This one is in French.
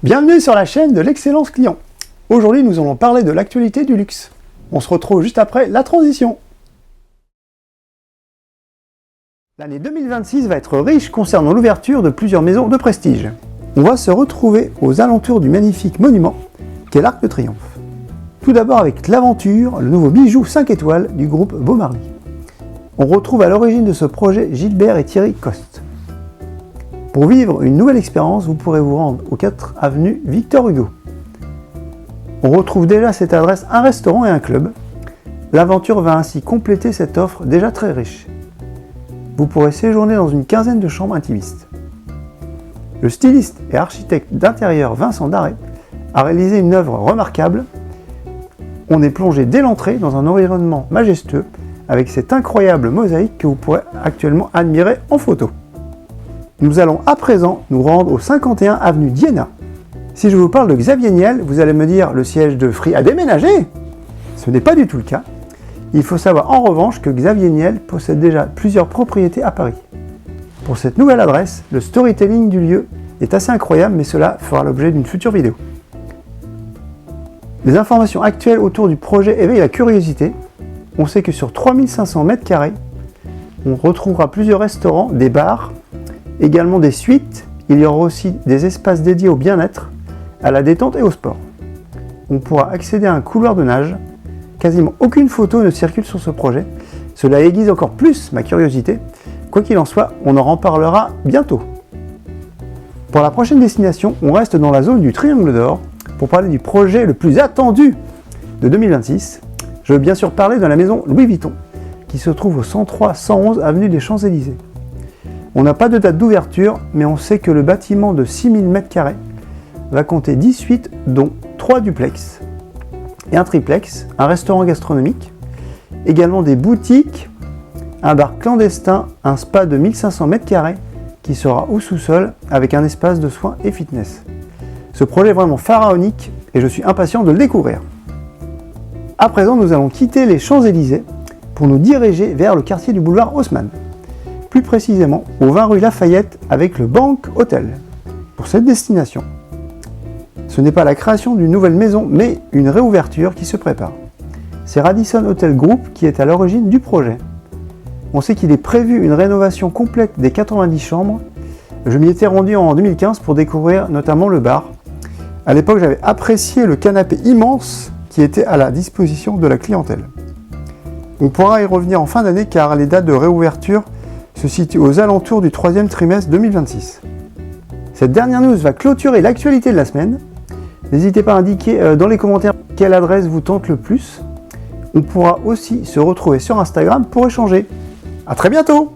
Bienvenue sur la chaîne de l'excellence client. Aujourd'hui, nous allons parler de l'actualité du luxe. On se retrouve juste après la transition. L'année 2026 va être riche concernant l'ouverture de plusieurs maisons de prestige. On va se retrouver aux alentours du magnifique monument qu'est l'Arc de Triomphe. Tout d'abord avec l'Aventure, le nouveau bijou 5 étoiles du groupe Beaumarly. On retrouve à l'origine de ce projet Gilbert et Thierry Coste. Pour vivre une nouvelle expérience, vous pourrez vous rendre aux 4 avenue Victor Hugo. On retrouve déjà à cette adresse un restaurant et un club. L'Aventure va ainsi compléter cette offre déjà très riche. Vous pourrez séjourner dans une quinzaine de chambres intimistes. Le styliste et architecte d'intérieur Vincent Daré a réalisé une œuvre remarquable. On est plongé dès l'entrée dans un environnement majestueux avec cette incroyable mosaïque que vous pourrez actuellement admirer en photo. Nous allons à présent nous rendre au 51 avenue d'Iéna. Si je vous parle de Xavier Niel, vous allez me dire le siège de Free a déménagé. Ce n'est pas du tout le cas. Il faut savoir en revanche que Xavier Niel possède déjà plusieurs propriétés à Paris. Pour cette nouvelle adresse, le storytelling du lieu est assez incroyable, mais cela fera l'objet d'une future vidéo. Les informations actuelles autour du projet éveillent la curiosité. On sait que sur 3500 m², on retrouvera plusieurs restaurants, des bars, également des suites. Il y aura aussi des espaces dédiés au bien-être, à la détente et au sport. On pourra accéder à un couloir de nage. Quasiment aucune photo ne circule sur ce projet. Cela aiguise encore plus ma curiosité. Quoi qu'il en soit, on en reparlera bientôt. Pour la prochaine destination, on reste dans la zone du Triangle d'Or pour parler du projet le plus attendu de 2026. Je veux bien sûr parler de la maison Louis Vuitton qui se trouve au 103-111 avenue des Champs-Élysées. On n'a pas de date d'ouverture, mais on sait que le bâtiment de 6000 m² va compter 10 suites, dont 3 duplex et un triplex, un restaurant gastronomique, également des boutiques, un bar clandestin, un spa de 1500 m² qui sera au sous-sol avec un espace de soins et fitness. Ce projet est vraiment pharaonique et je suis impatient de le découvrir. À présent, nous allons quitter les Champs-Élysées pour nous diriger vers le quartier du boulevard Haussmann. Plus précisément au 20 rue Lafayette avec le Bank Hotel. Pour cette destination, ce n'est pas la création d'une nouvelle maison, mais une réouverture qui se prépare. C'est Radisson Hotel Group qui est à l'origine du projet. On sait qu'il est prévu une rénovation complète des 90 chambres. Je m'y étais rendu en 2015 pour découvrir notamment le bar. À l'époque, j'avais apprécié le canapé immense qui était à la disposition de la clientèle. On pourra y revenir en fin d'année car les dates de réouverture se situe aux alentours du 3e trimestre 2026. Cette dernière news va clôturer l'actualité de la semaine. N'hésitez pas à indiquer dans les commentaires quelle adresse vous tente le plus. On pourra aussi se retrouver sur Instagram pour échanger. À très bientôt!